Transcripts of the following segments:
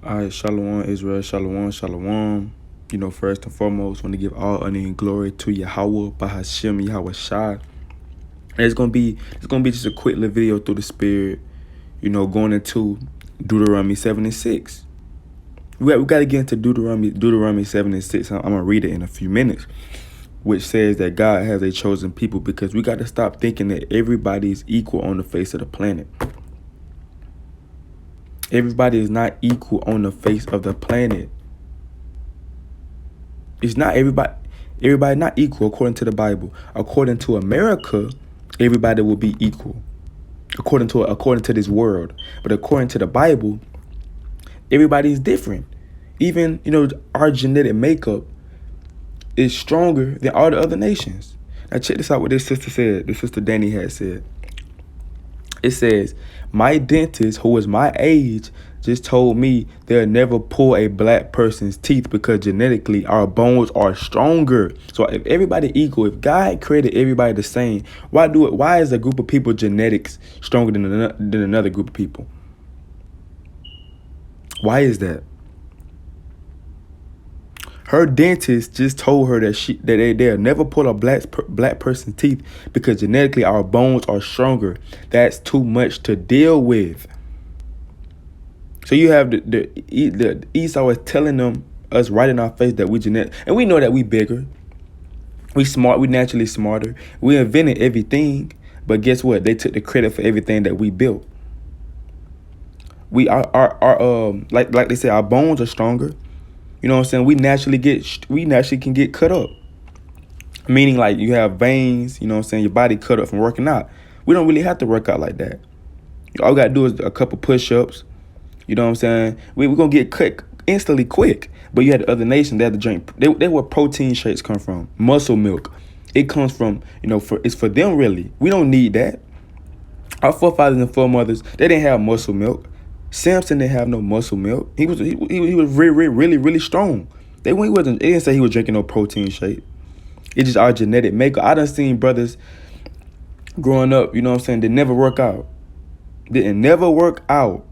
All right, Shalom, Israel, Shalom, Shalom. First and foremost, want to give all honor and glory to Yahweh, Bahashem, Yahweh Shai. And it's gonna be just a quick little video through the Spirit. Going into Deuteronomy 7 and 6. We got to get into Deuteronomy 7 and 6. I'm gonna read it in a few minutes, which says that God has a chosen people, because we got to stop thinking that everybody is equal on the face of the planet. Everybody is not equal on the face of the planet. It's not everybody. Everybody not equal according to the Bible. According to America, everybody will be equal. According to this world, but according to the Bible, everybody is different. Even our genetic makeup is stronger than all the other nations. Now check this out. What this sister said. This sister Danny had said. It says, my dentist, who is my age, just told me they'll never pull a black person's teeth because genetically our bones are stronger. So if everybody equal, if God created everybody the same, why is a group of people genetics stronger than another group of people? Why is that? Her dentist just told her that they'll never pull a black person's teeth because genetically our bones are stronger. That's too much to deal with. So you have the Esau is telling us right in our face that we genetic, and we know that we bigger, we smart, we naturally smarter, we invented everything. But guess what? They took the credit for everything that we built. We are like they say, our bones are stronger. You know what I'm saying? We naturally can get cut up. Meaning, like, you have veins, you know what I'm saying, your body cut up from working out. We don't really have to work out like that. All we got to do is a couple push-ups. You know what I'm saying? We're going to get cut instantly quick. But you had the other nations, they had to drink. They where protein shakes come from. Muscle milk. It comes from, it's for them, really. We don't need that. Our forefathers and foremothers, they didn't have muscle milk. Samson didn't have no muscle milk. He was really strong. They didn't say he was drinking no protein shake. It's just our genetic makeup. I done seen brothers growing up, you know what I'm saying, they never work out. Didn't never work out.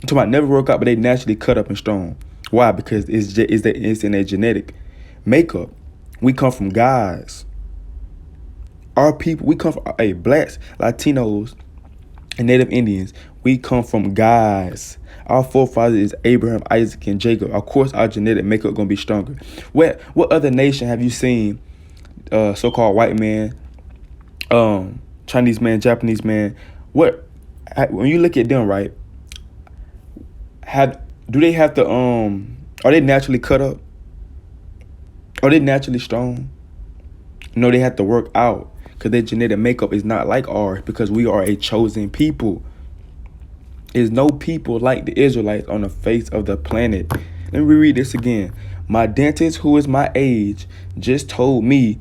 I'm talking about never work out, but they naturally cut up and strong. Why? Because it's in their genetic makeup. We come from guys. Our people, we come from blacks, Latinos, and Native Indians. We come from guys. Our forefathers is Abraham, Isaac, and Jacob. Of course, our genetic makeup gonna be stronger. What other nation have you seen, so-called white man, Chinese man, Japanese man? When you look at them, right? Do they have to are they naturally cut up? Are they naturally strong? No, they have to work out because their genetic makeup is not like ours, because we are a chosen people. There's no people like the Israelites on the face of the planet. Let me read this again. My dentist, who is my age, just told me,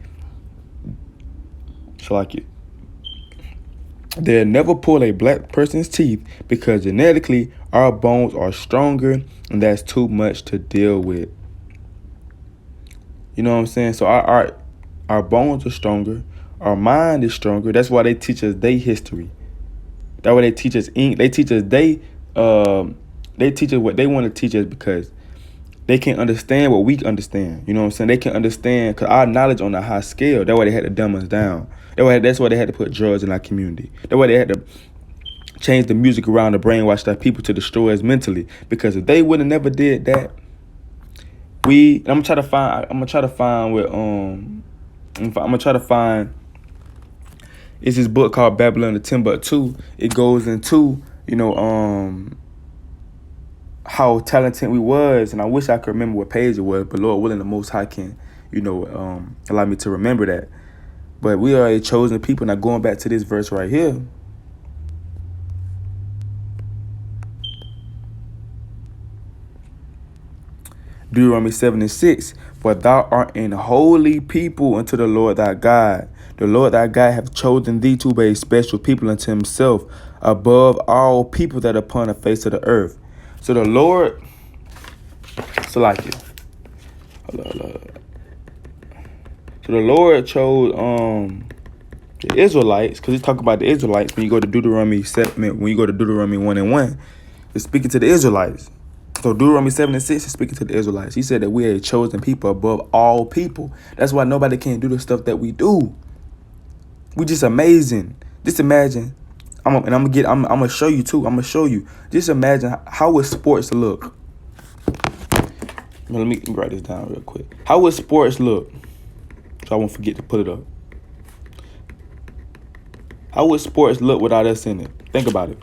they'll never pull a black person's teeth because genetically our bones are stronger, and that's too much to deal with. You know what I'm saying? So our bones are stronger. Our mind is stronger. That's why they teach us their history. That's why they teach us they teach us what they want to teach us, because they can't understand what we understand. You know what I'm saying? They can understand because our knowledge on a high scale. That's why they had to dumb us down. That's why they had to put drugs in our community. That's why they had to change the music around to brainwash our people to destroy us mentally. Because if they would have never did that, I'm gonna try to find it's this book called Babylon the Timbuktu. It goes into, how talented we was, and I wish I could remember what page it was, but Lord willing, the Most High can, allow me to remember that. But we are a chosen people. Now going back to this verse right here. Deuteronomy 7 and 6. For thou art an holy people unto the Lord thy God. The Lord thy God hath chosen thee to be a special people unto himself, above all people that are upon the face of the earth. So the Lord, so the Lord chose the Israelites, because he's talking about the Israelites when you go to Deuteronomy 7, when you go to Deuteronomy 1 and 1. It's speaking to the Israelites. So Deuteronomy 7:6 is speaking to the Israelites. He said that we are a chosen people above all people. That's why nobody can do the stuff that we do. We just amazing. Just imagine. I'm gonna show you too. I'm gonna show you. Just imagine how would sports look. Let me write this down real quick. How would sports look? So I won't forget to put it up. How would sports look without us in it? Think about it.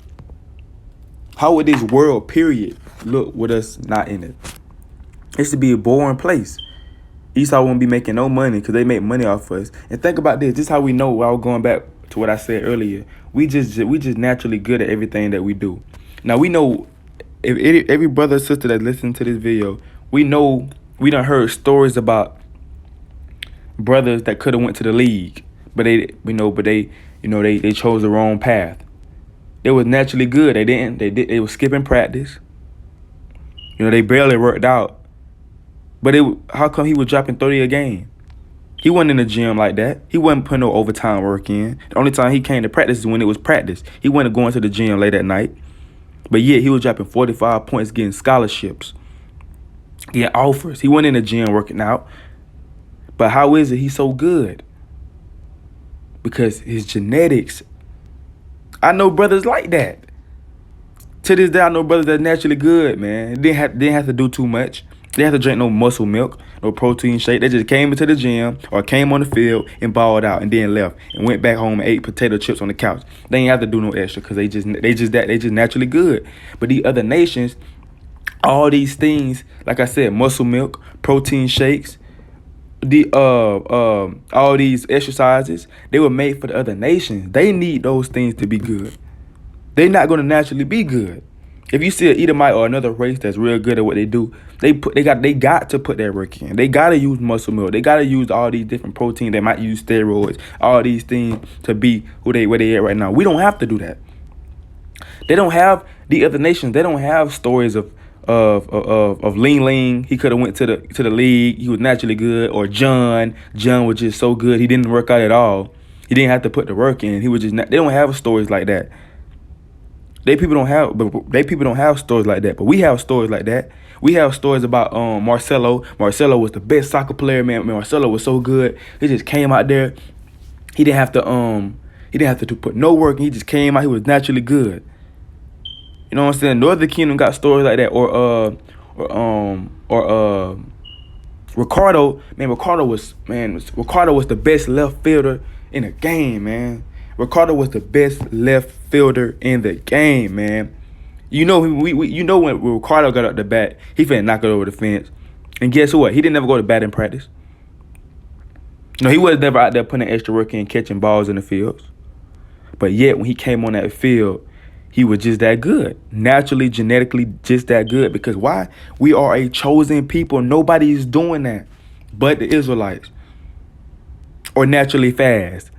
How would this world, period, look with us not in it? It should be a boring place. Esau won't be making no money because they make money off us. And think about this. This is how we know. I was going back to what I said earlier. We just naturally good at everything that we do. Now we know if every brother or sister that listened to this video, we know we done heard stories about brothers that could have went to the league, but they chose the wrong path. They was naturally good. They was skipping practice. They barely worked out. But how come he was dropping 30 a game? He wasn't in the gym like that. He wasn't putting no overtime work in. The only time he came to practice is when it was practice. He wasn't going to the gym late at night. But yet he was dropping 45 points, getting scholarships, getting offers. He wasn't in the gym working out. But how is it he's so good? Because his genetics. I know brothers like that. To this day, I know brothers that are naturally good, man. They didn't have to do too much. They didn't have to drink no muscle milk, no protein shake. They just came into the gym or came on the field and balled out and then left and went back home and ate potato chips on the couch. They ain't have to do no extra because they just naturally good. But these other nations, all these things, like I said, muscle milk, protein shakes, all these exercises, they were made for the other nations. They need those things to be good. They're not going to naturally be good. If you see an Edomite or another race that's real good at what they do, they got to put their work in. They got to use muscle milk. They got to use all these different proteins. They might use steroids, all these things to be where they at right now. We don't have to do that. They don't have the other nations. They don't have stories of Ling Ling. He could have went to the league. He was naturally good. Or John was just so good. He didn't work out at all. He didn't have to put the work in. He was just. They don't have stories like that. They people don't have stories like that, but we have stories like that. We have stories about Marcelo. Marcelo was the best soccer player, man. Marcelo was so good. He just came out there. He didn't have to put no work. He just came out. He was naturally good. You know what I'm saying? Northern Kingdom got stories like that. Or Ricardo. Man, Ricardo was the best left fielder in the game, man. Ricardo was the best left fielder in the game, man. You know when Ricardo got up the bat, he finna knock it over the fence. And guess what? He didn't never go to bat in practice. He was never out there putting extra work in, catching balls in the fields. But yet, when he came on that field, he was just that good. Naturally, genetically, just that good. Because why? We are a chosen people. Nobody is doing that but the Israelites. Or naturally fast.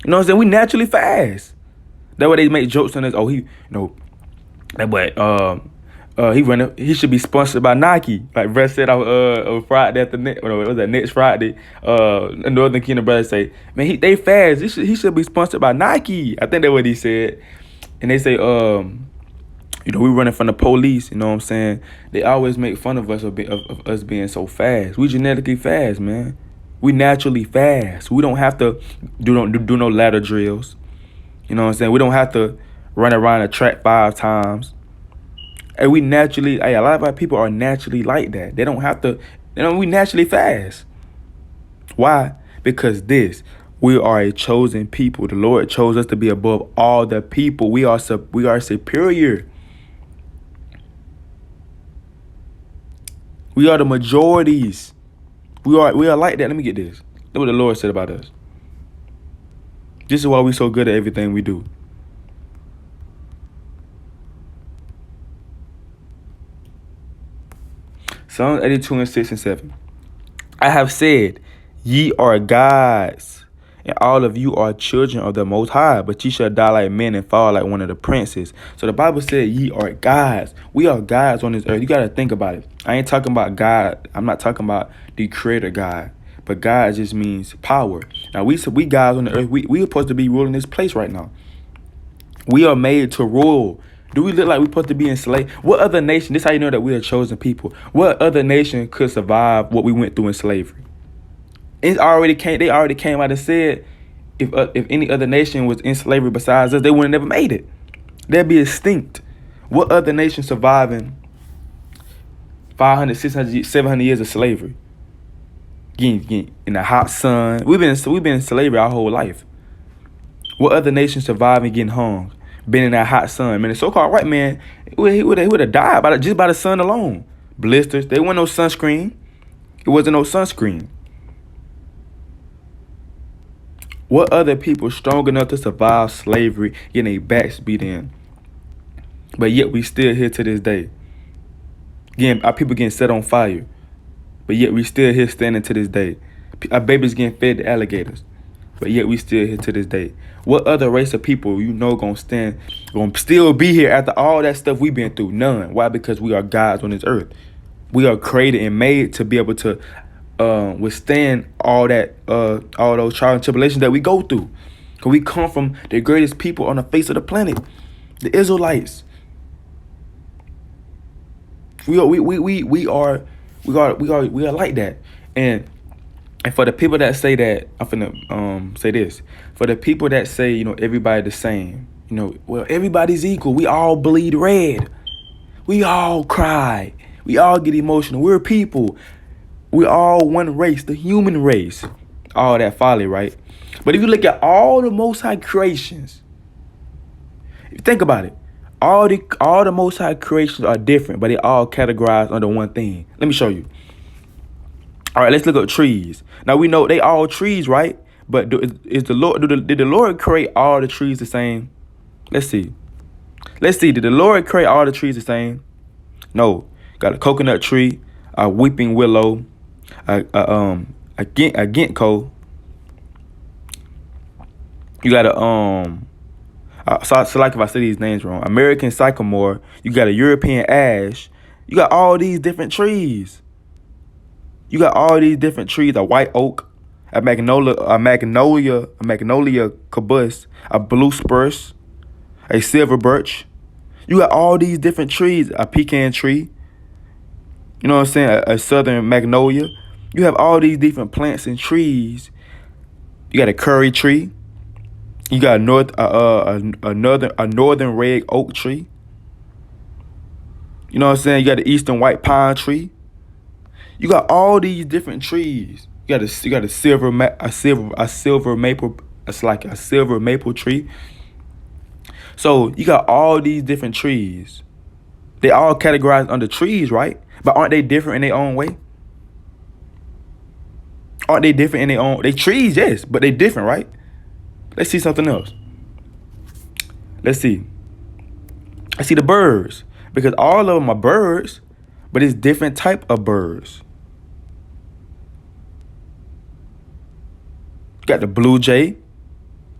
You know what I'm saying? We naturally fast. That way they make jokes on us. Oh, that boy, he should be sponsored by Nike. Like Brett said on Friday next Friday. Northern Kingdom brothers say, man, they fast. He should be sponsored by Nike. I think that's what he said. And they say, we running from the police. You know what I'm saying? They always make fun of us of us being so fast. We genetically fast, man. We naturally fast. We don't have to do no ladder drills. You know what I'm saying? We don't have to run around a track 5 times. And we naturally, a lot of our people are naturally like that. They don't have to, we naturally fast. Why? Because we are a chosen people. The Lord chose us to be above all the people. We are superior. We are the majorities. We are like that. Let me get this. Look what the Lord said about us. This is why we're so good at everything we do. Psalms 82:6-7. I have said, ye are gods, and all of you are children of the Most High, but ye shall die like men and fall like one of the princes. So the Bible said, ye are gods. We are gods on this earth. You got to think about it. I ain't talking about God. I'm not talking about the creator God. But God just means power. Now, we gods on the earth. We are supposed to be ruling this place right now. We are made to rule Do we look like we're supposed to be enslaved? What other nation? This is how you know that we are chosen people. What other nation could survive what we went through in slavery? It already came. They already came out and said, if any other nation was in slavery besides us, they would have never made it. They'd be extinct. What other nation surviving 500, 600, 700 years of slavery? Getting in the hot sun. We've been in slavery our whole life. What other nation surviving getting hung? Been in that hot sun. Man, the so-called white man, he would have died just by the sun alone. Blisters. There wasn't no sunscreen. It wasn't no sunscreen. What other people strong enough to survive slavery, getting their backs beat in? But yet we still here to this day. Again, our people getting set on fire. But yet we still here standing to this day. Our babies getting fed to alligators. But yet we still here to this day. What other race of people gonna still be here after all that stuff we've been through? None. Why? Because we are gods on this earth. We are created and made to be able to withstand all those trials and tribulations that we go through. Cause we come from the greatest people on the face of the planet, the Israelites. We are like that. And for the people that say that, I'm finna say this. For the people that say, everybody the same, well, everybody's equal. We all bleed red. We all cry. We all get emotional. We're people. We all one race, the human race. All that folly, right? But if you look at all the Most High creations, if you think about it, all the Most High creations are different, but they all categorized under one thing. Let me show you. All right, let's look at trees. Now we know they all trees, right? But did the Lord create all the trees the same? Let's see. Did the Lord create all the trees the same? No. Got a coconut tree, a weeping willow, a ginkgo. You got so like if I say these names wrong, American sycamore. You got a European ash. You got all these different trees. You got all these different trees: a white oak, a magnolia cabus, a blue spruce, a silver birch. You got all these different trees: a pecan tree. You know what I'm saying? A southern magnolia. You have all these different plants and trees. You got a curry tree. You got a northern red oak tree. You know what I'm saying? You got the eastern white pine tree. You got all these different trees. You got a silver maple. It's like a silver maple tree. So you got all these different trees. They all categorized under trees, right? But aren't they different in their own way? Aren't they different in their own? They trees, yes, but they different, right? Let's see something else. Let's see. I see the birds, because all of them are birds, but it's different type of birds. Got the blue jay,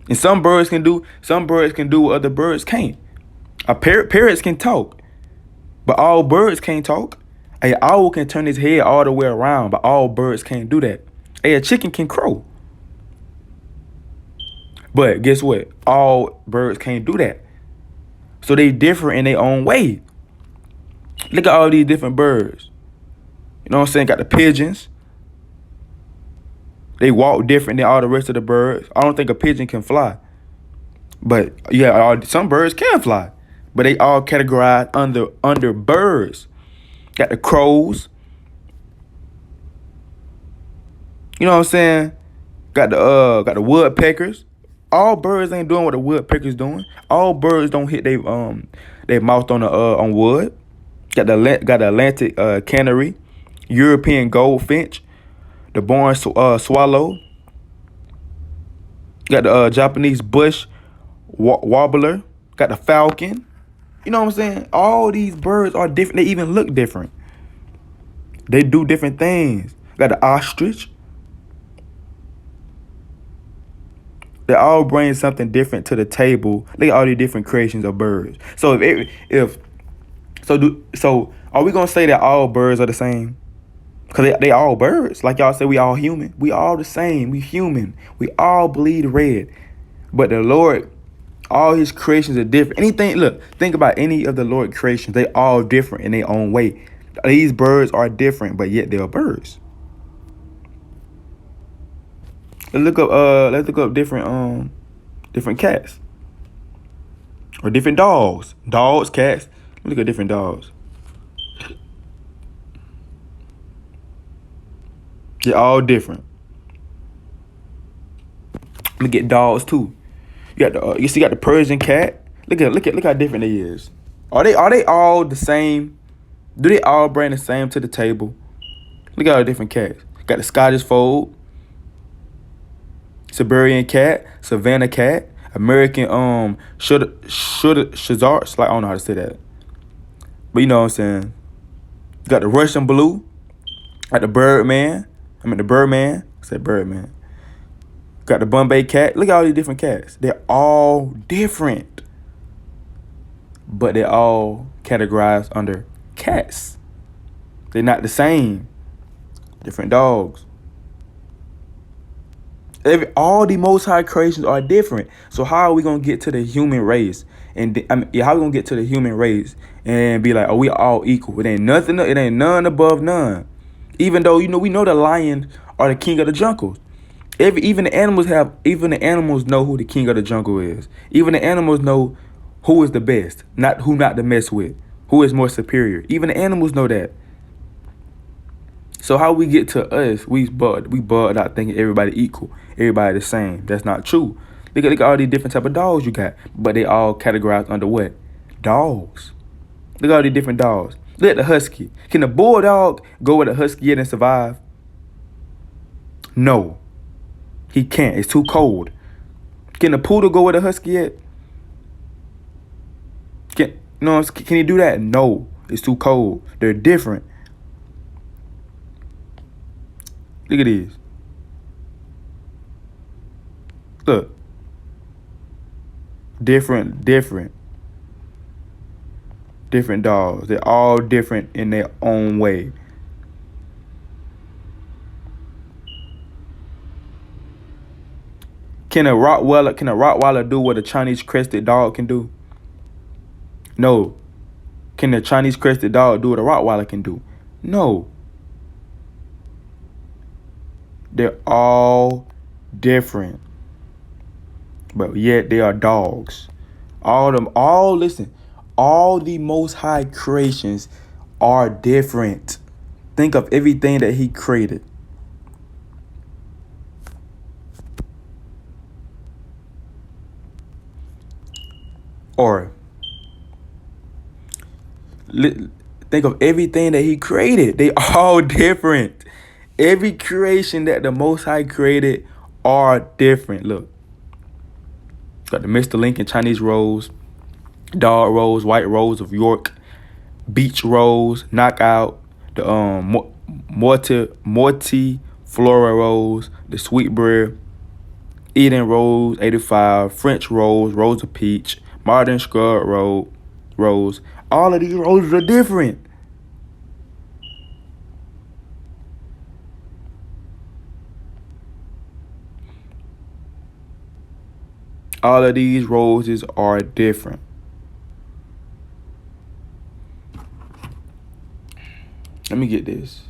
and some birds can do what other birds can't. Parrots can talk, but all birds can't talk. An owl can turn his head all the way around, but all birds can't do that. A chicken can crow. But guess what? All birds can't do that. So they differ in their own way. Look at all these different birds. You know what I'm saying? Got the pigeons. They walk different than all the rest of the birds. I don't think a pigeon can fly. But yeah, some birds can fly. But they all categorized under birds. Got the crows. You know what I'm saying? Got the woodpeckers. All birds ain't doing what the woodpeckers doing. All birds don't hit their mouth on wood. Got the Atlantic canary, European goldfinch, the barn swallow. Got the Japanese bush warbler. Got the falcon. You know what I'm saying? All these birds are different. They even look different. They do different things. Got the ostrich. They all bring something different to the table. They all these different creations of birds. So so are we gonna say that all birds are the same? Because they all birds. Like y'all say, we all human. We all the same. We human. We all bleed red. But the Lord All his creations are different. Anything, look, think about any of the Lord creations. They all different in their own way. These birds are different, but yet they are birds. Let's look up different cats. Or different dogs. Dogs, cats. Look at different dogs. They're all different. Look at dogs too. You got you got the Persian cat. Look how different they is. Are they all the same? Do they all bring the same to the table? Look at all the different cats. Got the Scottish fold, Siberian cat, Savannah cat, American Shazarts. Like I don't know how to say that, but you know what I'm saying. You got the Russian blue, got the Birdman. The Birdman. I said Birdman. Got the Bombay cat. Look at all these different cats. They're all different, but they're all categorized under cats. They're not the same. Different dogs. All the Most High creations are different. So how are we gonna get to the human race? And how are we gonna get to the human race and be like, oh, we all equal? It ain't nothing. It ain't none above none. Even though we know the lions are the king of the jungle. Even the animals know who the king of the jungle is. Even the animals know who is the best, not to mess with, who is more superior. Even the animals know that. So how we get to us, we bugged out thinking everybody equal, everybody the same. That's not true. Look at all these different type of dogs you got, but they all categorized under what? Dogs. Look at all these different dogs. Look at the husky. Can a bulldog go with a husky yet and survive? No, he can't. It's too cold. Can a poodle go with a husky yet? Can he do that? No, it's too cold. They're different. Look at these. Look. Different dogs. They're all different in their own way. Can a Rottweiler do what a Chinese crested dog can do? No. Can a Chinese crested dog do what a Rottweiler can do? No. They're all different, but yet they are dogs. All the Most High creations are different. Think of everything that He created. Or think of everything that He created. They all different. Every creation that the Most High created are different. Look. Got the Mr. Lincoln Chinese rose, dog rose, white rose of York, beach rose, knockout, the Morty Flora rose, the Sweetbriar, Eden rose, 85, French rose, rose of peach, modern scrub rose. All of these roses are different. All of these roses are different. Let me get this.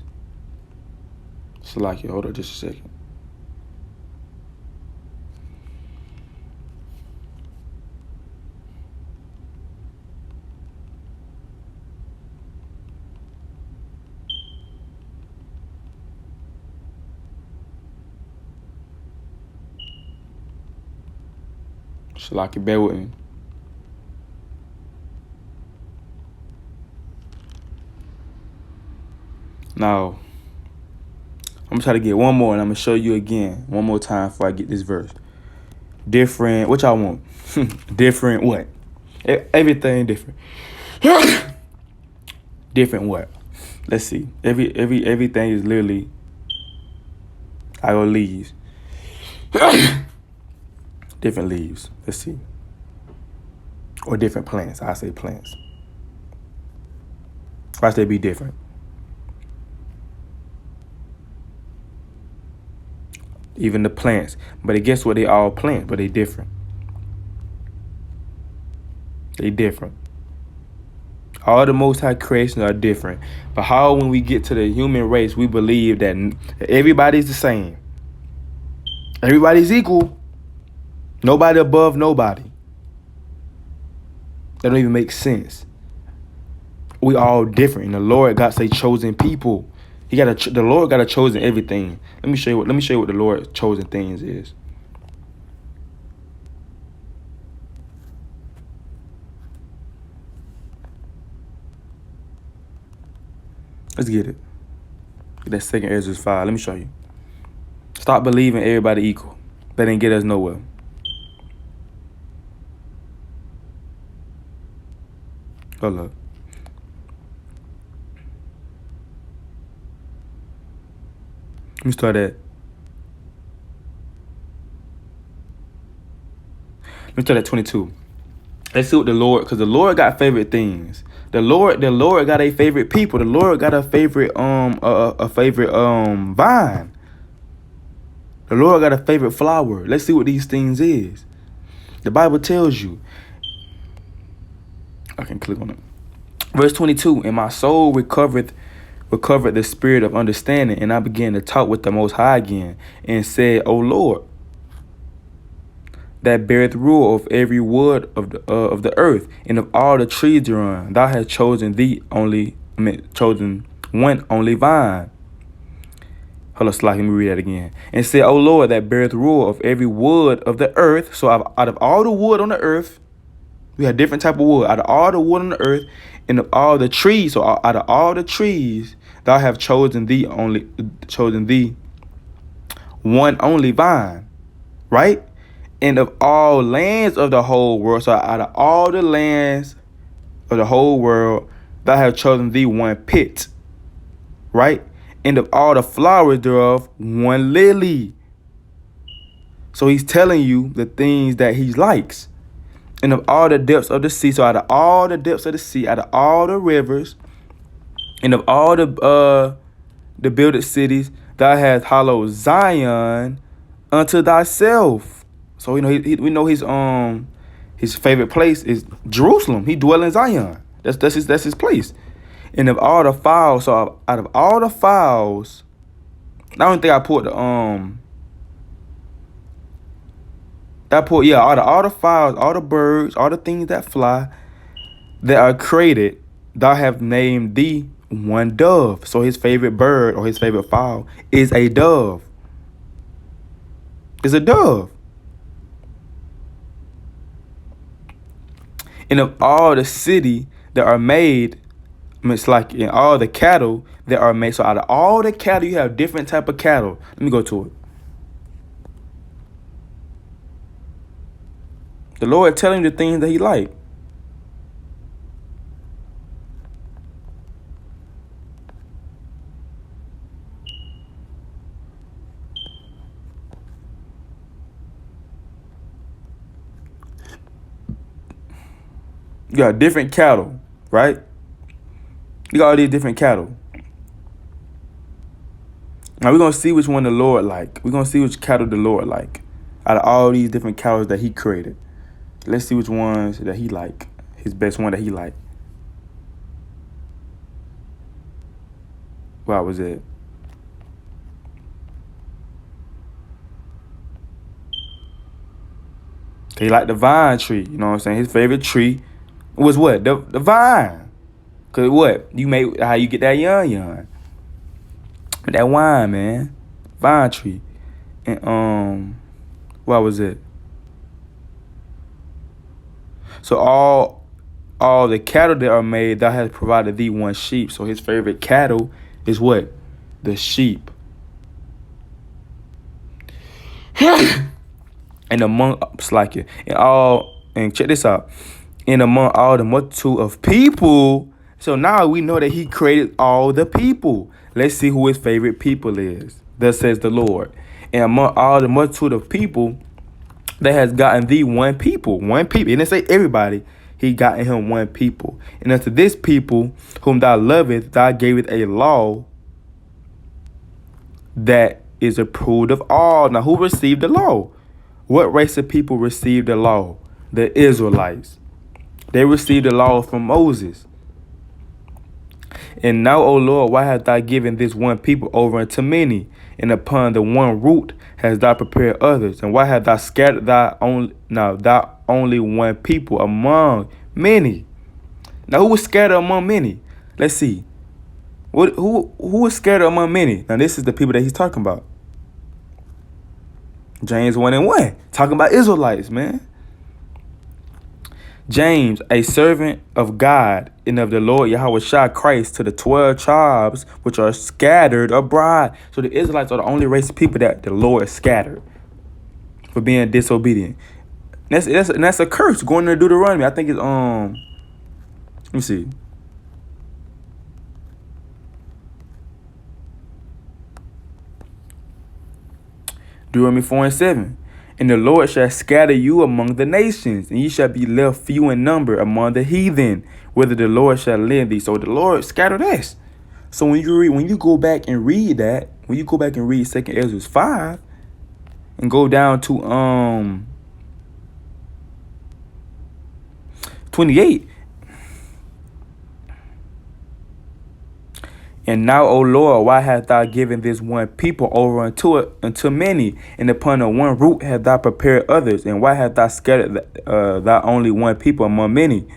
Salakia, hold on just a second. Salakia, bear with me. Now, I'm going to try to get one more, and I'm going to show you again one more time before I get this verse. Different, what y'all want? Different what? Everything different. Different what? Let's see. Everything is literally our leaves. Different leaves. Let's see. Or different plants. I say plants. Why should they be different? Even the plants. But guess what? They all plants, but they different. They different. All the Most High creations are different. But how when we get to the human race, we believe that everybody's the same. Everybody's equal. Nobody above nobody. That don't even make sense. We all different. And the Lord got a chosen people. The Lord got a chosen everything. Let me show you what the Lord chosen things is. Let's get it. Get that second Ezra 5. Let me show you. Stop believing everybody equal. That didn't get us nowhere. Hold up. Let me start at 22. Let's see what the Lord, because the Lord got favorite things. The Lord got a favorite people. The Lord got a favorite vine. The Lord got a favorite flower. Let's see what these things is. The Bible tells you. I can click on it. Verse 22, and my soul recovered the spirit of understanding, and I began to talk with the Most High again, and said, O Lord, that beareth rule of every wood of the earth, and of all the trees thereon, thou hast chosen chosen one only vine. Hold on, let me read that again. And said, O Lord, that beareth rule of every wood of the earth. So out of all the wood on the earth, we have different type of wood. Out of all the wood on the earth, and of all the trees, so out of all the trees, thou have chosen thee one only vine, right? And of all lands of the whole world, so out of all the lands of the whole world, thou have chosen thee one pit, right? And of all the flowers thereof, one lily. So he's telling you the things that he likes. And of all the depths of the sea, so out of all the depths of the sea, out of all the rivers, and of all the builded cities, thou hast hallowed Zion unto thyself. So we know his favorite place is Jerusalem. He dwell in Zion. That's his place. And of all the fowls, so out of all the fowls, I don't think I put the all the fowls, all the birds, all the things that fly, that are created, thou have named thee one dove. So his favorite bird or his favorite fowl is a dove. Is a dove. And of all the city that are made, it's like in all the cattle that are made. So out of all the cattle, you have different type of cattle. Let me go to it. The Lord telling you the things that he like. You got different cattle, right? You got all these different cattle. Now we're going to see which one the Lord like. We're going to see which cattle the Lord like. Out of all these different cattle that he created. Let's see which ones that he like. His best one that he like. What was it? He liked the vine tree. You know what I'm saying? His favorite tree was what? The vine. Cause what? You make how you get that yon. That wine, man. Vine tree. And what was it? So all the cattle that are made, thou has provided thee one sheep. So his favorite cattle is what? The sheep. And among and check this out. And among all the multitude of people. So now we know that he created all the people. Let's see who his favorite people is. Thus says the Lord. And among all the multitude of people, that has gotten thee one people. One people. He didn't say everybody. He gotten him one people. And unto this people whom thou lovest, thou gavest a law that is approved of all. Now who received the law? What race of people received the law? The Israelites. They received the law from Moses. And now, O Lord, why hast thou given this one people over unto many? And upon the one root hast thou prepared others. And why hast thou scattered thy only one people among many? Now, who was scattered among many? Let's see. Who was scattered among many? Now, this is the people that he's talking about. James 1:1, talking about Israelites, man. James, a servant of God and of the Lord Yahweh Shai Christ, to the 12 tribes which are scattered abroad. So the Israelites are the only race of people that the Lord scattered for being disobedient. And that's a curse going to Deuteronomy. I think it's let me see. Deuteronomy 4:7. And the Lord shall scatter you among the nations, and ye shall be left few in number among the heathen, whither the Lord shall lend thee. So the Lord scattered us. So when you go back and read 2nd Ezra 5 and go down to 28. And now, O Lord, why hast thou given this one people over unto many? And upon the one root hast thou prepared others. And why hast thou scattered thy only one people among many?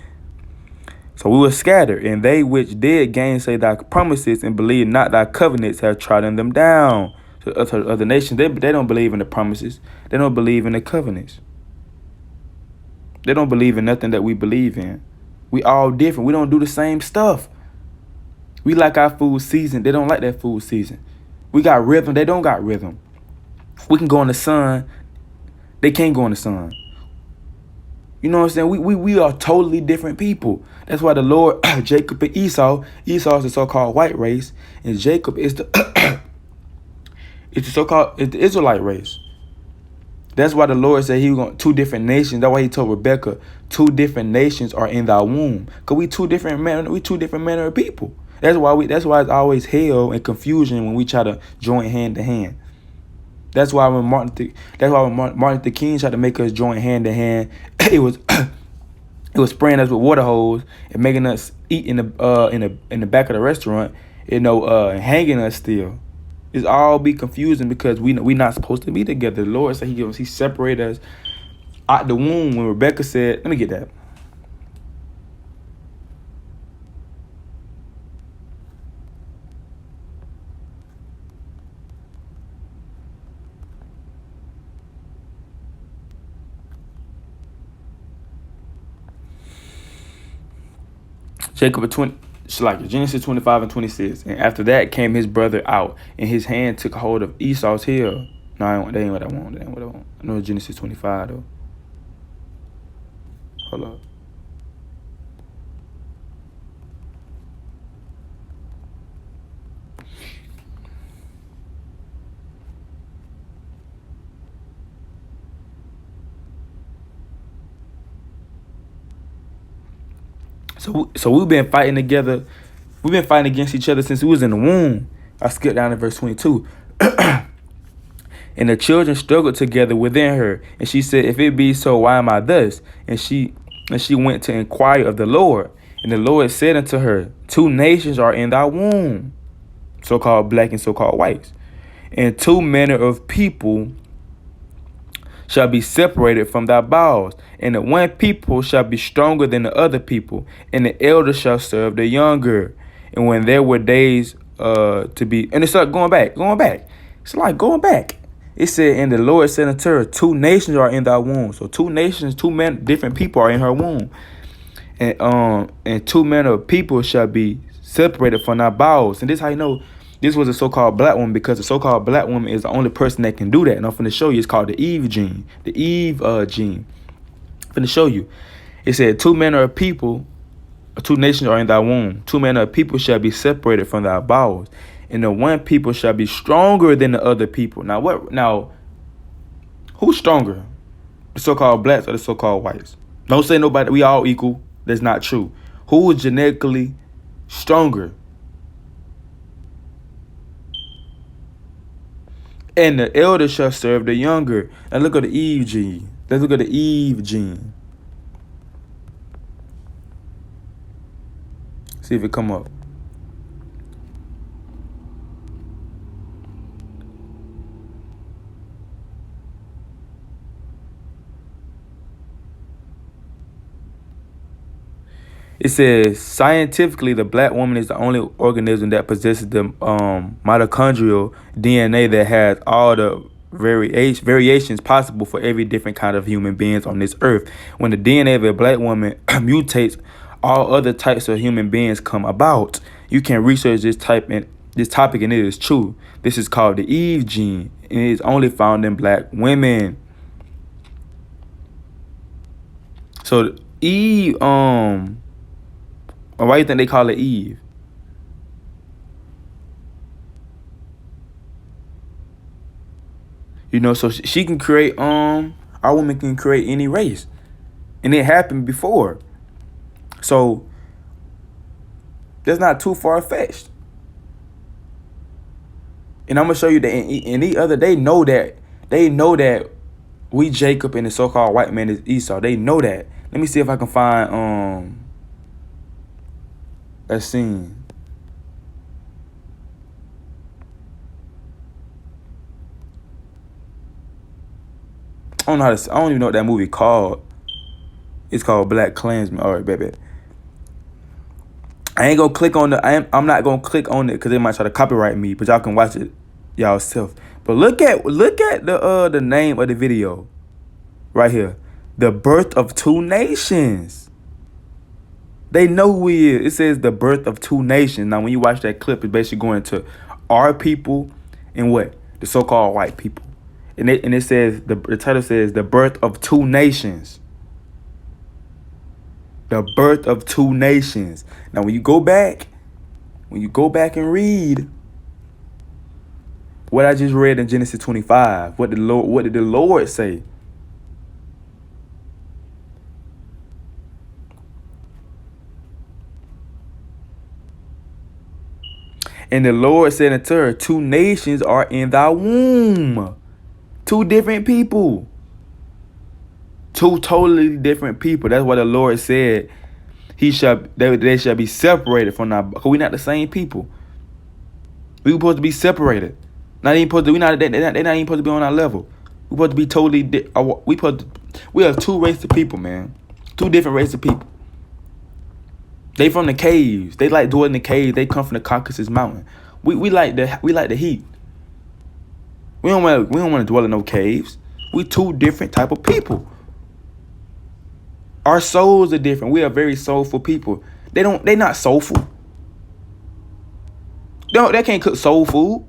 So we were scattered, and they which did gainsay thy promises and believe not thy covenants have trodden them down. So other nations, they don't believe in the promises. They don't believe in the covenants. They don't believe in nothing that we believe in. We all different. We don't do the same stuff. We like our food season. They don't like that food season. We got rhythm. They don't got rhythm. We can go in the sun. They can't go in the sun. You know what I'm saying? We are totally different people. That's why the Lord, Jacob and Esau is the so-called white race, and Jacob is the the Israelite race. That's why the Lord said he was going two different nations. That's why he told Rebecca, 2 different nations are in thy womb. Cause we two different manner of people. That's why it's always hell and confusion when we try to join hand to hand. That's why when Martin Luther King tried to make us join hand to hand, it was spraying us with water hose and making us eat in the back of the restaurant, hanging us still. It's all be confusing because we not supposed to be together. The Lord said he separated us out the womb when Rebecca said, let me get that. Genesis 25:26. And after that came his brother out, and his hand took hold of Esau's heel. No, that ain't what I want. I know it's Genesis 25 though. Hold up. So we've been fighting together. We've been fighting against each other since we was in the womb. I skipped down to verse 22. And the children struggled together within her. And she said, if it be so, why am I thus? And she went to inquire of the Lord. And the Lord said unto her, 2 nations are in thy womb, so-called black and so-called whites. And 2 manner of people shall be separated from thy bowels, and the one people shall be stronger than the other people, and the elder shall serve the younger. And when there were days to be, and it's like going back. It's like going back. It said, and the Lord said unto her, 2 nations are in thy womb. So 2 nations, 2 men, different people are in her womb, and 2 manner of people shall be separated from thy bowels. And this how you know this was a so-called black woman, because the so-called black woman is the only person that can do that. And I'm finna show you. It's called the Eve gene. The Eve gene. I'm finna show you. It said 2 manner of people, 2 nations are in thy womb. 2 manner of people shall be separated from thy bowels, and the one people shall be stronger than the other people. Now, who's stronger? The so-called blacks or the so-called whites? Don't say nobody. We all equal. That's not true. Who is genetically stronger? And the elder shall serve the younger. Now look at the Eve gene. Let's look at the Eve gene. See if it come up. It says, scientifically, the black woman is the only organism that possesses the mitochondrial DNA that has all the variations possible for every different kind of human beings on this earth. When the DNA of a black woman mutates, all other types of human beings come about. You can research this topic, and it is true. This is called the Eve gene, and it is only found in black women. So Eve, why do you think they call it Eve? You know, so she can create, our woman can create any race. And it happened before. So that's not too far-fetched. And I'm going to show you that in the other, they know that we Jacob and the so-called white man is Esau. They know that. Let me see if I can find a scene. I don't even know what that movie called. It's called Black Klansman. All right, baby. I ain't gonna click on I'm not gonna click on it because they might try to copyright me, but y'all can watch it y'allself. But look at the name of the video right here. The Birth of Two Nations. They know who he is. It says The Birth of Two Nations. Now, when you watch that clip, it's basically going to our people and what? The so-called white people. And it says, the title says The Birth of Two Nations. The Birth of Two Nations. Now, when you go back and read what I just read in Genesis 25, what did the Lord say? And the Lord said unto her, 2 nations are in thy womb. 2 different people. 2 totally different people. That's what the Lord said. They shall be separated from our, because we're not the same people. We supposed to be separated. They're not even supposed to be on our level. We're supposed to be totally we are 2 races of people, man. 2 different races of people. They from the caves. They like dwelling in the caves. They come from the Caucasus Mountain. We like the heat. We don't want to dwell in no caves. We 2 different type of people. Our souls are different. We are very soulful people. They not soulful. They can't cook soul food.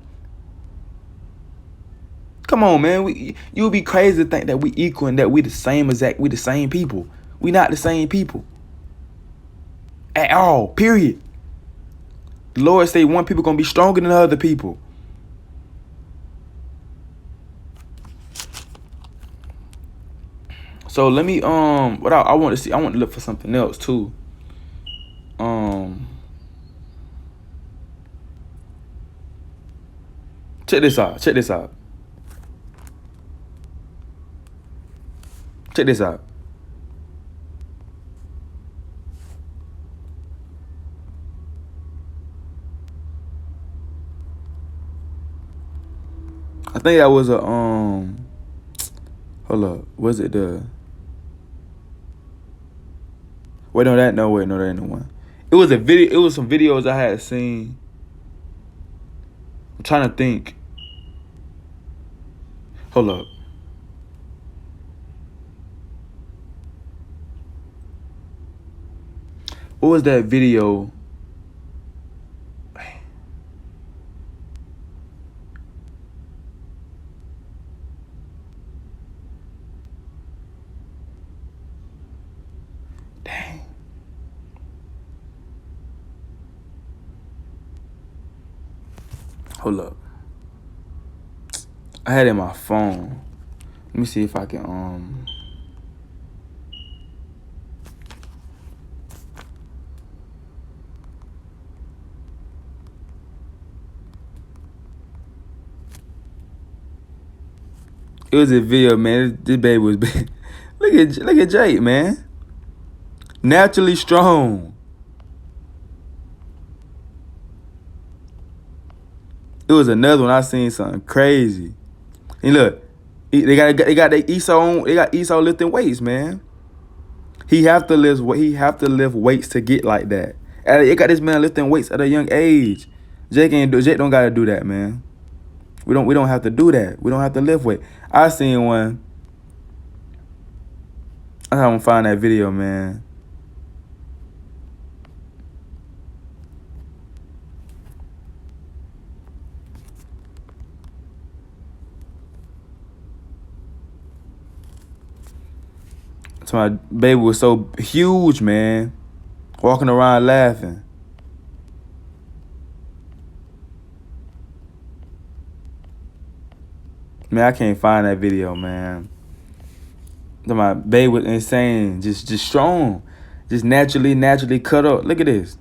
Come on, man. You would be crazy to think that we equal and that we the same people. We not the same people. At all, period. The Lord say one people gonna be stronger than other people. So let me what I want to see. I want to look for something else too. Check this out. Check this out. Check this out. I think that was a hold up. Was it the Wait, no, that ain't the one. It was a video. It was some videos I had seen. I'm trying to think. Hold up. What was that video? Dang. Hold up. I had it in my phone. Let me see if I can It was a video, man. This baby was big. Look at Jake, man. Naturally strong. It was another one I seen something crazy. And look, they got Esau on. They got Esau lifting weights, man. He have to lift weights to get like that. And it got this man lifting weights at a young age. Jake don't gotta do that, man. We don't have to do that. We don't have to lift weight. I seen one. I haven't find that video, man. So my baby was so huge, man. Walking around laughing. Man, I can't find that video, man. My baby was insane. Just strong. Just naturally cut up. Look at this.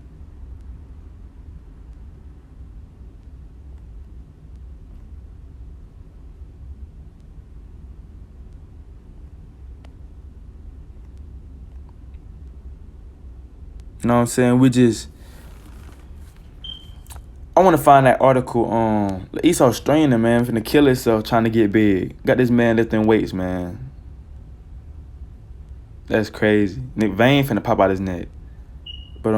You know what I'm saying? I want to find that article. Esau straining, man, finna kill himself trying to get big. Got this man lifting weights, man. That's crazy. Nick Vein finna pop out his neck. But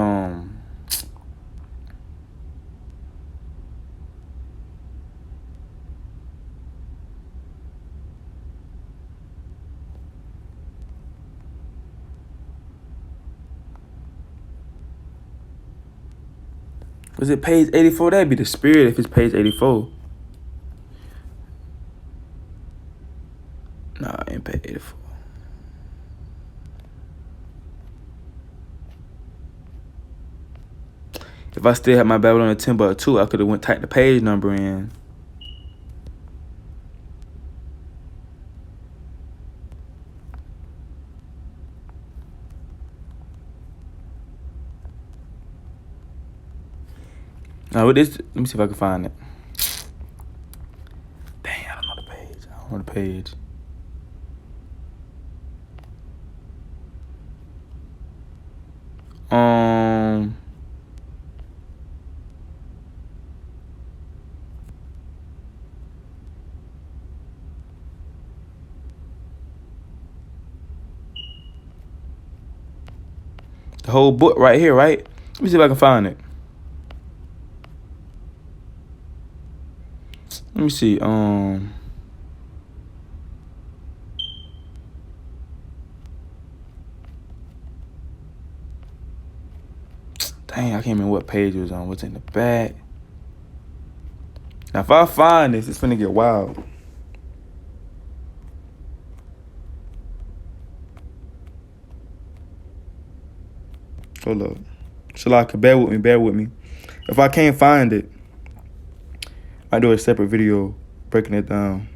was it page 84? That'd be the spirit if it's page 84. Nah, it ain't page 84. If I still had my Babylon 10.2, I could have typed the page number in. Now with this, let me see if I can find it. Dang, I don't know the page. I don't know the page. The whole book right here, right? Let me see if I can find it. Let me see. Dang, I can't remember what page it was on. What's in the back? Now, if I find this, it's finna get wild. Hold up. Shalaka, bear with me. If I can't find it, I do a separate video breaking it down.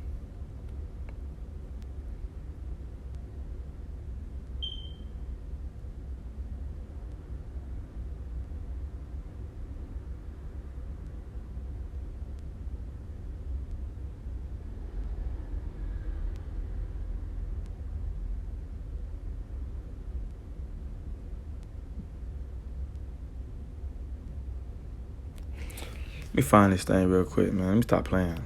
Let me find this thing real quick, man. Let me stop playing.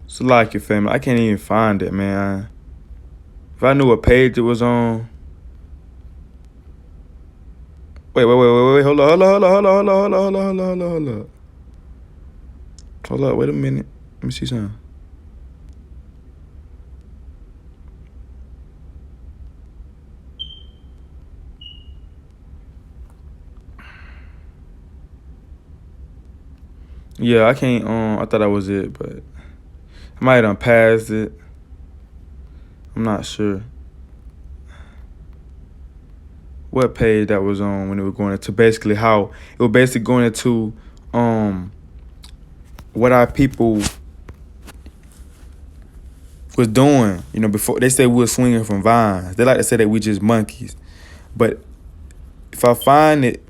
So like your family, I can't even find it, man. If I knew what page it was on. Wait. Hold up. Hold up, wait a minute. Let me see something. Yeah, I can't. I thought that was it, but I might have passed it. I'm not sure what page that was on when it was going into basically how it was basically going into um what our people was doing. You know, before they said we were swinging from vines. They like to say that we just monkeys, but if I find it,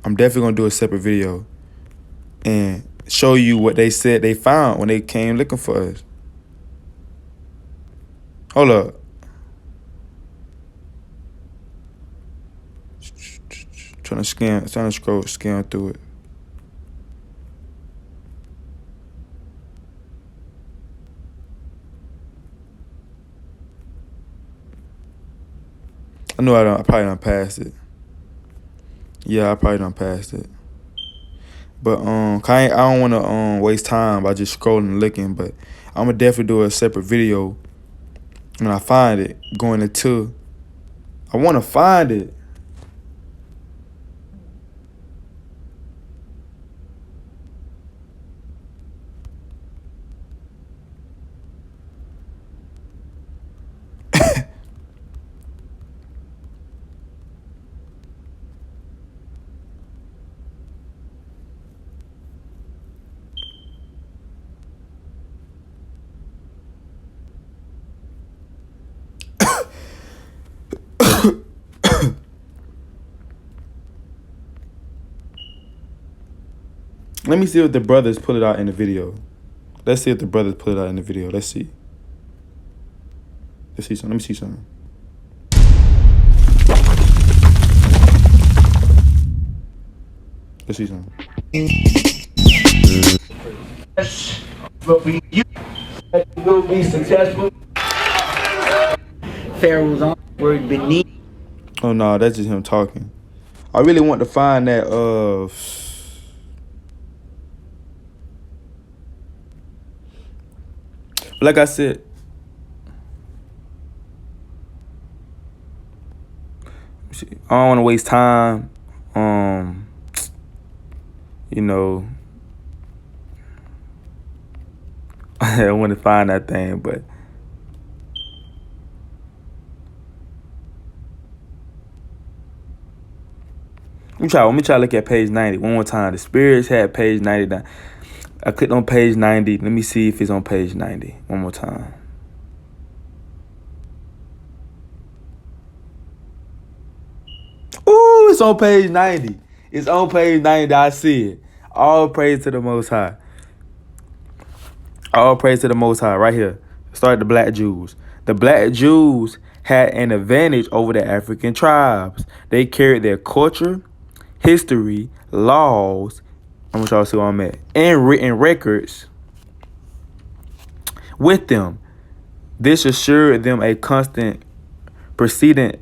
I'm definitely gonna do a separate video and show you what they said they found when they came looking for us. Hold up. Trying to scan through it. I know I probably done passed it. Yeah, I probably done passed it. But I don't want to waste time by just scrolling and looking. But I'm gonna definitely do a separate video when I find it. Going into, I want to find it. Let me see if the brothers pull it out in the video. Let's see if the brothers pull it out in the video. Let's see. Let's see something. Let me see something. Let's see something. But we will be successful. Pharaoh's own word beneath. Oh no, that's just him talking. I really want to find that like I said, I don't want to waste time. You know, I want to find that thing, but let me try to look at page 90 one more time. The spirits had page 90 down. I clicked on page 90. Let me see if it's on page 90 one more time. Ooh, it's on page 90. It's on page 90. I see it. All praise to the Most High. All praise to the Most High. Right here. Start the black Jews. The black Jews had an advantage over the African tribes. They carried their culture, history, laws. I'm gonna try to see where I'm at. And written records with them. This assured them a constant precedent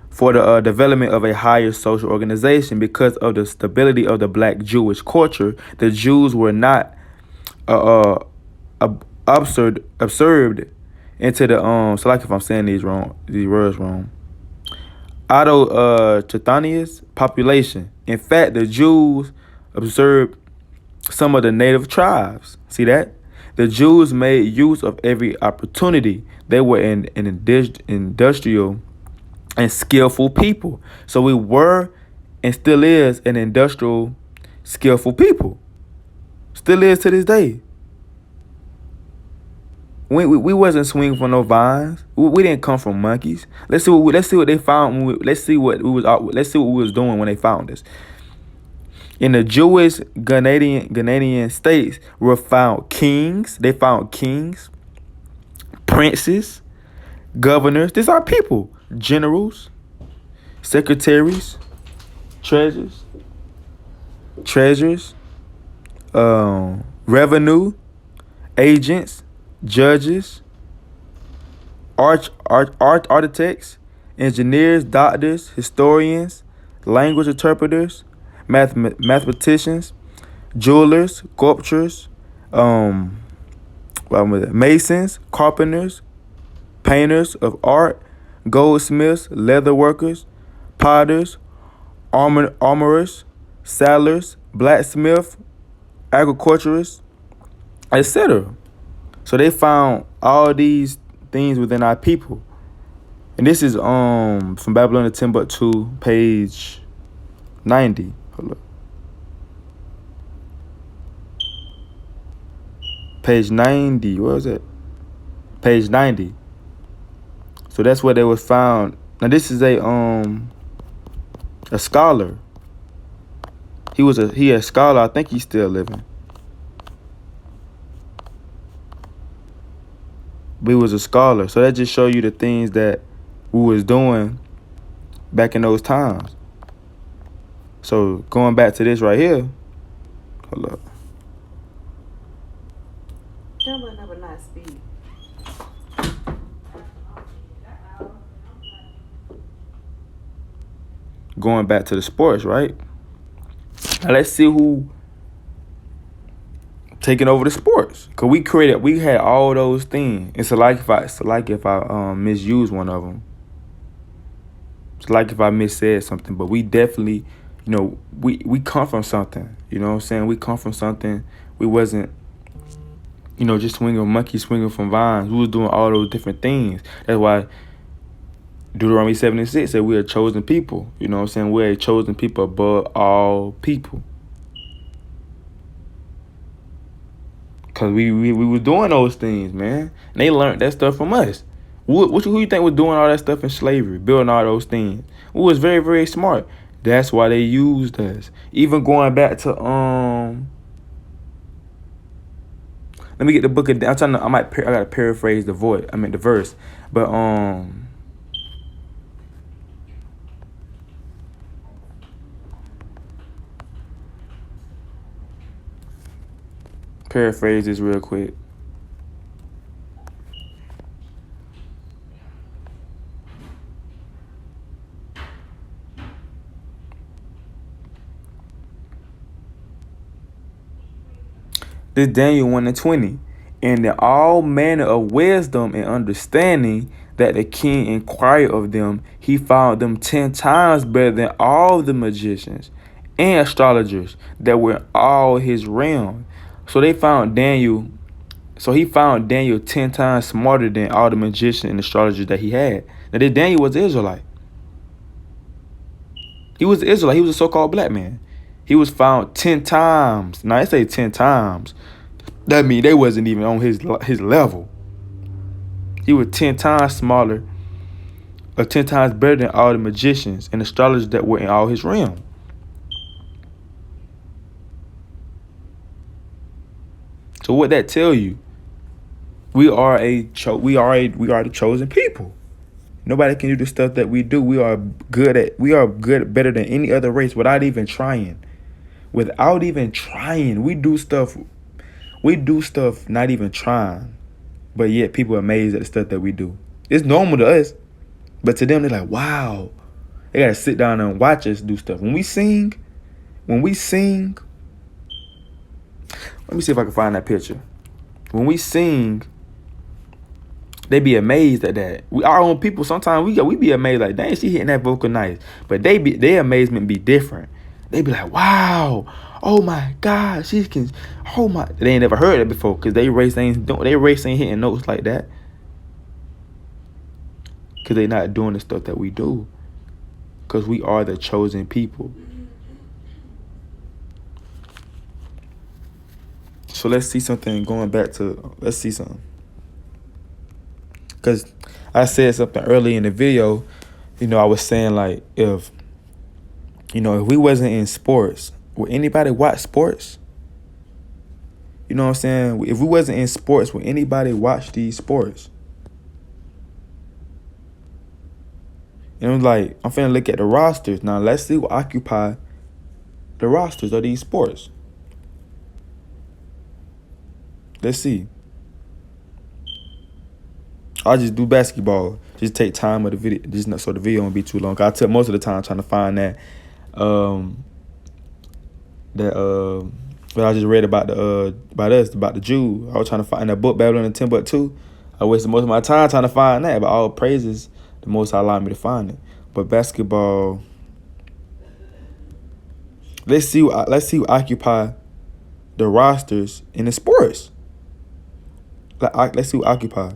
for the development of a higher social organization. Because of the stability of the black Jewish culture, the Jews were not absorbed into the so like if I'm saying these words wrong. Autochthonous population. In fact, the Jews observed some of the native tribes. See that? The Jews made use of every opportunity. They were an industrial and skillful people. So we were and still is an industrial, skillful people. Still is to this day. We wasn't swinging from no vines. We didn't come from monkeys. Let's see what they found. Let's see what we was doing when they found us. In the Jewish Ghanaian states were found kings. They found kings, princes, governors. These are people. Generals, secretaries, treasurers, revenue agents, judges, architects, engineers, doctors, historians, language interpreters, mathematicians, jewelers, sculptors, masons, carpenters, painters of art, goldsmiths, leather workers, potters, armorers, sailors, blacksmith, agriculturist, etc. So they found all these things within our people. And this is from Babylon to Timbuktu, page 90. Hold up. Page 90. What was it? Page 90. So that's where they was found. Now this is a scholar. He a scholar. I think he's still living. But he was a scholar. So that just show you the things that we was doing back in those times. So going back to this right here. Hold up. Going back to the sports, right? Now let's see who taking over the sports. Cause we had all those things. It's like if I misuse one of them. It's like if I missaid something. But we definitely, we come from something. You know what I'm saying? We come from something. We wasn't, just swinging from vines. We was doing all those different things. That's why Deuteronomy 7:6 said we are chosen people. You know what I'm saying? We're a chosen people above all people. Because we were doing those things, man. And they learned that stuff from us. Who you think was doing all that stuff in slavery, building all those things? We was very, very smart. That's why they used us. Even going back to let me get the book of. I gotta paraphrase the verse, but paraphrase this real quick. This Daniel 1:20. And in all manner of wisdom and understanding that the king inquired of them, he found them 10 times better than all the magicians and astrologers that were in all his realm. So he found Daniel 10 times smarter than all the magicians and astrologers that he had. Now this Daniel was an Israelite. He was an Israelite. He was a so-called black man. He was found 10 times. Now I say 10 times. That means they wasn't even on his level. He was 10 times smaller, or 10 times better than all the magicians and astrologers that were in all his realm. So what that tell you? We are the chosen people. Nobody can do the stuff that we do. We are better than any other race without even trying. Without even trying, we do stuff not even trying. But yet people are amazed at the stuff that we do. It's normal to us. But to them, they're like, wow. They got to sit down and watch us do stuff. When we sing, let me see if I can find that picture. When we sing, they be amazed at that. Our own people, sometimes we be amazed like, dang, she hitting that vocal nice. But their amazement be different. They be like, wow, oh my God, she can, oh my. They ain't never heard it before because they race ain't hitting notes like that. Because they not doing the stuff that we do. Because we are the chosen people. So let's see something let's see something. Because I said something early in the video, I was saying like if we wasn't in sports, would anybody watch sports? You know what I'm saying? If we wasn't in sports, would anybody watch these sports? I'm finna look at the rosters. Now let's see what occupy the rosters of these sports. Let's see. I'll just do basketball. Just take time of the video, just not so the video won't be too long. I took most of the time trying to find that what I just read about the Jew. I was trying to find that book, Babylon and Timbuktu. I wasted most of my time trying to find that, but all praises, the Most High allowed me to find it. But basketball, Let's see who occupy the rosters in the sports. Let's see who occupy.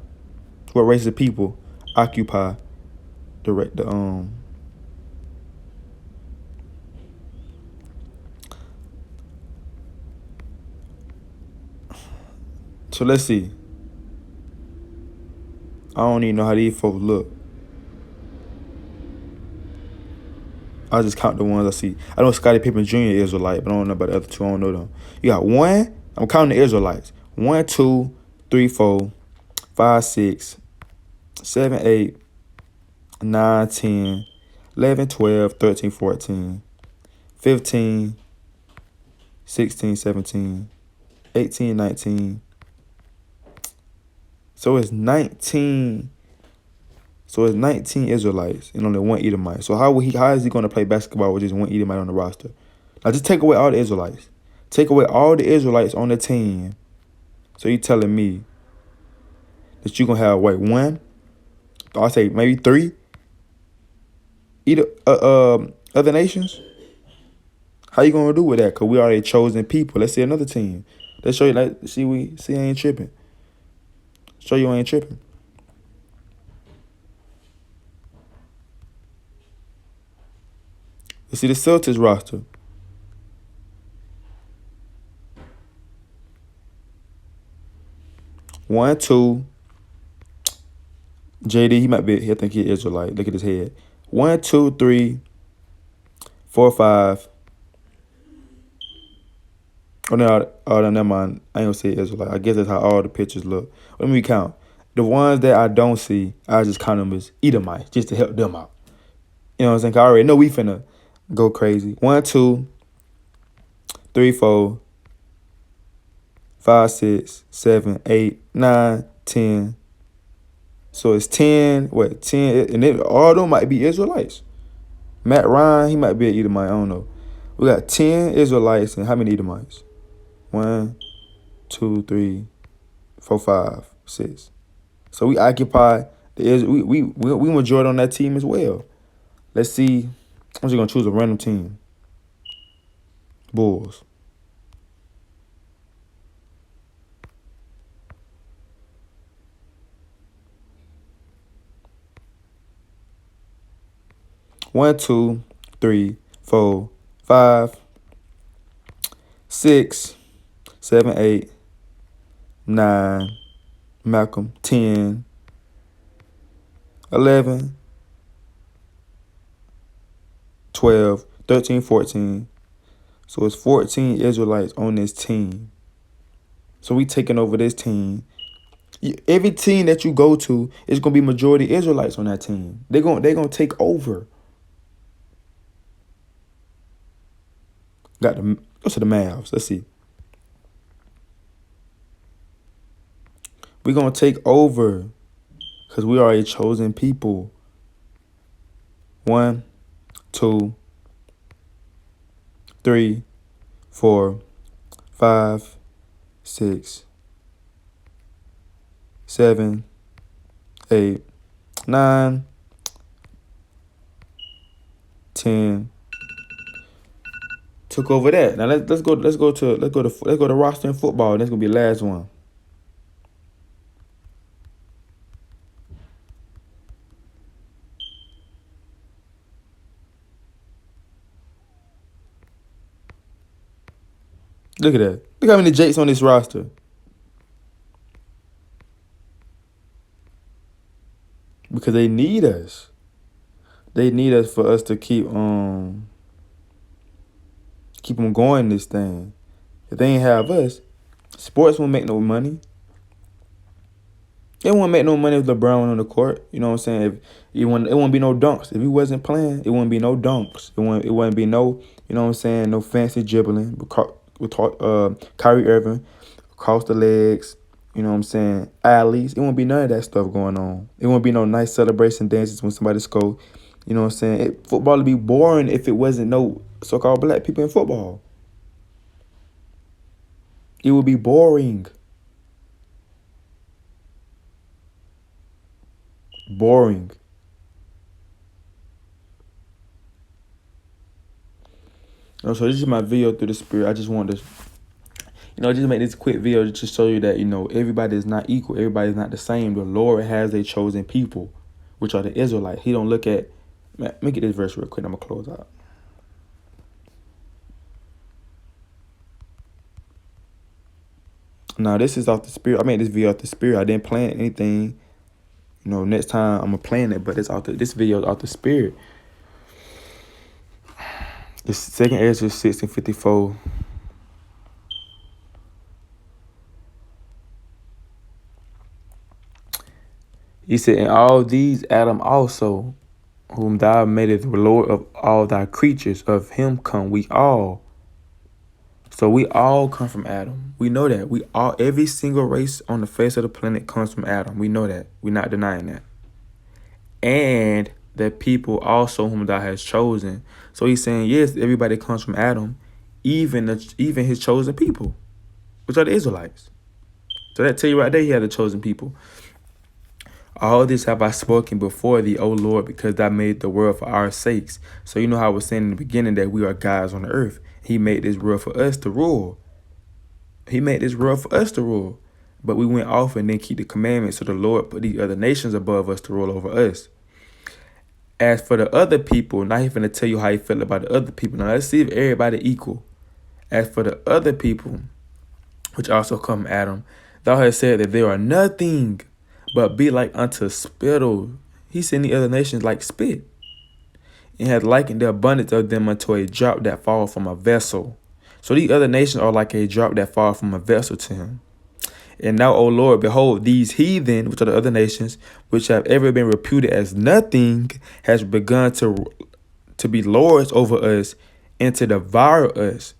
What races of people occupy the. So let's see. I don't even know how these folks look. I just count the ones I see. I know Scottie Pippen Jr. is Israelite, but I don't know about the other two. I don't know them. You got one. I'm counting the Israelites. 1, 2, 3, 4, 5, 6, 7, 8, 9, 10, 11, 12, 13, 14, 15, 16, 17, 18, 19. So it's 19. So it's 19 Israelites and only one Edomite. So how is he going to play basketball with just one Edomite on the roster? Now just take away all the Israelites. Take away all the Israelites on the team. So you telling me that you're going to have, one? I'll say maybe three other nations? How you going to do with that? Because we already chosen people. Let's see another team. Let's show you, see I ain't tripping. Show you I ain't tripping. Let's see the Celtics roster. One, two. JD, he might be, I think he is Israelite. Look at his head. 1, 2, 3, 4, 5. Oh, no, never mind. I ain't gonna say Israelite. I guess that's how all the pictures look. Let me count. The ones that I don't see, I just count them as Edomites, just to help them out. You know what I'm saying? 'Cause I already know we finna go crazy. 1, 2, 3, 4, 5, 6, 7, 8, 9, 10. So it's 10, 10, and then all of them might be Israelites. Matt Ryan, he might be an Edomite, I don't know. We got 10 Israelites and how many Edomites? 1, 2, 3, 4, 5, 6. So we occupy we majority on that team as well. Let's see. I'm just gonna choose a random team. Bulls. One, 2, 3, 4, 5, 6, 7, 8, 9. Malcolm 10, 11, 12, 13, 14. So it's 14 Israelites on this team. So we taking over this team. Every team that you go to is gonna be majority Israelites on that team. They're gonna take over. Go to the Mavs. Let's see. We're gonna take over because we are a chosen people. 1, 2, 3, 4, 5, 6, 7, 8, 9, 10. Took over that. Now let's go to roster and football. That's gonna be the last one. Look at that. Look how many Jakes on this roster. Because they need us. They need us for us to keep them going this thing. If they ain't have us, sports won't make no money. It won't make no money with LeBron on the court. You know what I'm saying? If it won't be no dunks. If he wasn't playing, it wouldn't be no dunks. It wouldn't be no, you know what I'm saying, no fancy dribbling. With Kyrie Irving across the legs, you know what I'm saying, alleys. It won't be none of that stuff going on. It won't be no nice celebration dances when somebody score. You know what I'm saying? Football would be boring if it wasn't no so-called black people in football. It would be boring. So this is my video through the spirit. I just wanted to, just make this quick video to just show you that, everybody is not equal. Everybody is not the same. The Lord has a chosen people, which are the Israelites. He don't look at, man, let me get this verse real quick. I'm going to close out. Now, this is off the spirit. I made this video off the spirit. I didn't plan anything. Next time I'm going to plan it, but this video is off the spirit. The second Ezra 6:54. He said, "And all these Adam also, whom thou madest the Lord of all thy creatures, of him come we all." So we all come from Adam. We know that. Every single race on the face of the planet comes from Adam. We know that. We're not denying that. And the people also whom thou hast chosen. So he's saying, yes, everybody comes from Adam, even his chosen people, which are the Israelites. So that tell you right there, he had the chosen people. All this have I spoken before thee, O Lord, because thou made the world for our sakes. So you know how I was saying in the beginning that we are gods on the earth. He made this world for us to rule. He made this world for us to rule. But we went off and didn't keep the commandments. So the Lord put these other nations above us to rule over us. As for the other people, now he's going to tell you how he felt about the other people. Now let's see if everybody equal. As for the other people, which also come from Adam, thou hast said that they are nothing, but be like unto spittle. He sent the other nations like spit, and had likened the abundance of them unto a drop that fall from a vessel. So these other nations are like a drop that fall from a vessel to him. And now, O Lord, behold, these heathen, which are the other nations, which have ever been reputed as nothing, has begun to be lords over us and to devour us.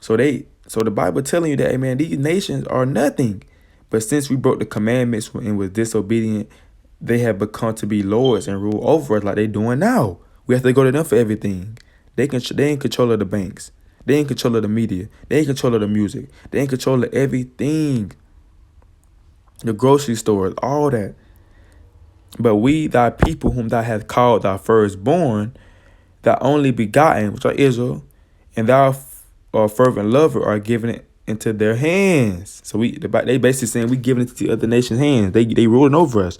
So the Bible telling you that, hey man, these nations are nothing. But since we broke the commandments and was disobedient, they have become to be lords and rule over us like they doing now. We have to go to them for everything. They in control of the banks. They in control of the media. They in control of the music. They in control of everything. The grocery stores, all that. But we, thy people, whom thou hast called thy firstborn, thy only begotten, which are Israel, and thou fervent lover, are given it into their hands. So they basically saying we giving it to the other nations' hands. They ruling over us.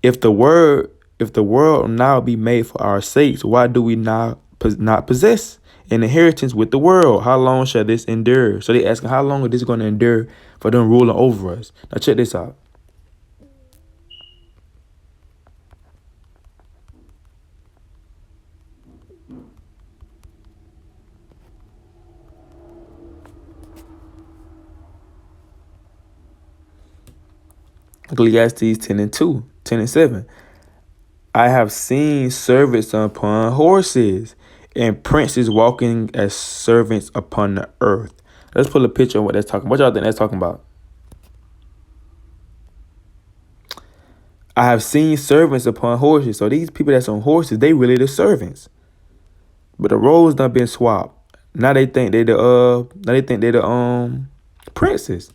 If the world now be made for our sakes, why do we not possess an inheritance with the world? How long shall this endure? So they asking, how long is this going to endure for them ruling over us? Now check this out. Ecclesiastes 10:2, 10:7. I have seen servants upon horses and princes walking as servants upon the earth. Let's put a picture of what that's talking about. What y'all think that's talking about? I have seen servants upon horses. So these people that's on horses, they really the servants. But the roles done been swapped. Now they think they the princes.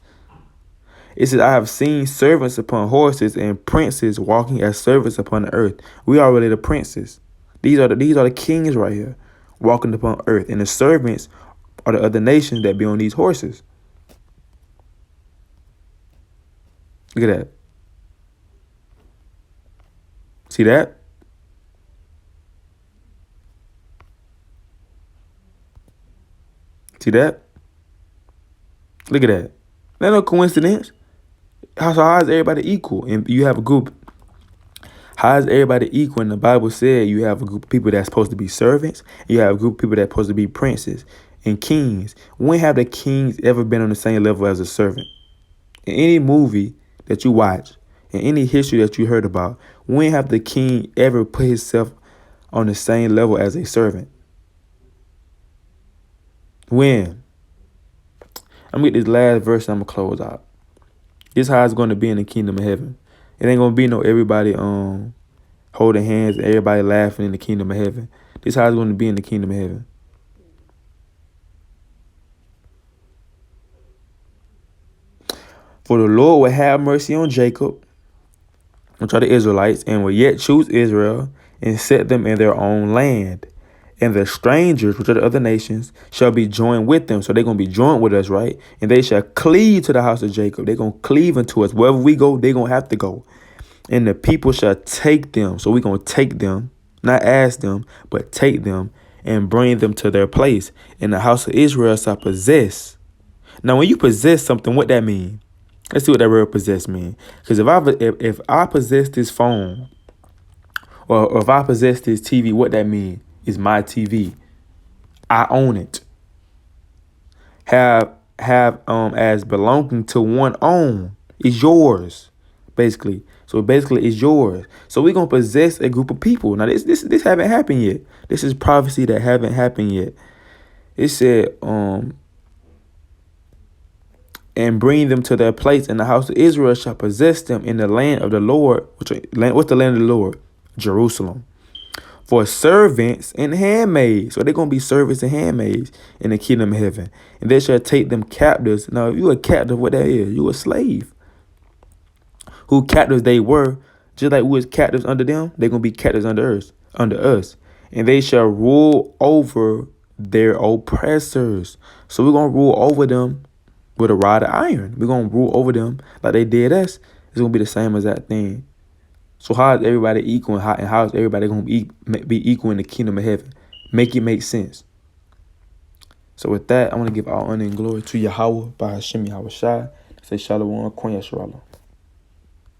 It says, I have seen servants upon horses and princes walking as servants upon the earth. We are really the princes. These are the kings right here, walking upon earth. And the servants are the other nations that be on these horses. Look at that. See that? See that? Look at that. That's no coincidence. How is everybody equal? And you have a group. How is everybody equal? And the Bible said you have a group of people that's supposed to be servants. You have a group of people that's supposed to be princes and kings. When have the kings ever been on the same level as a servant? In any movie that you watch, in any history that you heard about, when have the king ever put himself on the same level as a servant? When? I'm going to get this last verse and I'm going to close out. This is how it's going to be in the kingdom of heaven. It ain't going to be no everybody holding hands and everybody laughing in the kingdom of heaven. This is how it's going to be in the kingdom of heaven. For the Lord will have mercy on Jacob, which are the Israelites, and will yet choose Israel and set them in their own land. And the strangers, which are the other nations, shall be joined with them. So they're going to be joined with us, right? And they shall cleave to the house of Jacob. They're going to cleave unto us. Wherever we go, they're going to have to go. And the people shall take them. So we're going to take them, not ask them, but take them and bring them to their place. And the house of Israel shall possess. Now, when you possess something, what that mean? Let's see what that word possess mean. Because if I possess this phone, or if I possess this TV, what that mean? Is my TV. I own it. Have as belonging to one own. It's yours, basically. So basically it's yours. So we're gonna possess a group of people. Now this haven't happened yet. This is prophecy that haven't happened yet. It said, and bring them to their place, and the house of Israel shall possess them in the land of the Lord. What's the land of the Lord? Jerusalem. For servants and handmaids. So they're going to be servants and handmaids in the kingdom of heaven. And they shall take them captives. Now, if you a captive, what that is? You a slave. Who captives they were, just like we was captives under them, they're going to be captives under us. And they shall rule over their oppressors. So we're going to rule over them with a rod of iron. We're going to rule over them like they did us. It's going to be the same as that thing. So how is everybody equal, and how is everybody going to be equal in the kingdom of heaven? Make it make sense. So with that, I want to give all honor and glory to Yahweh by Hashem Yahweh Shai. Say Shalom, Konya Shalom.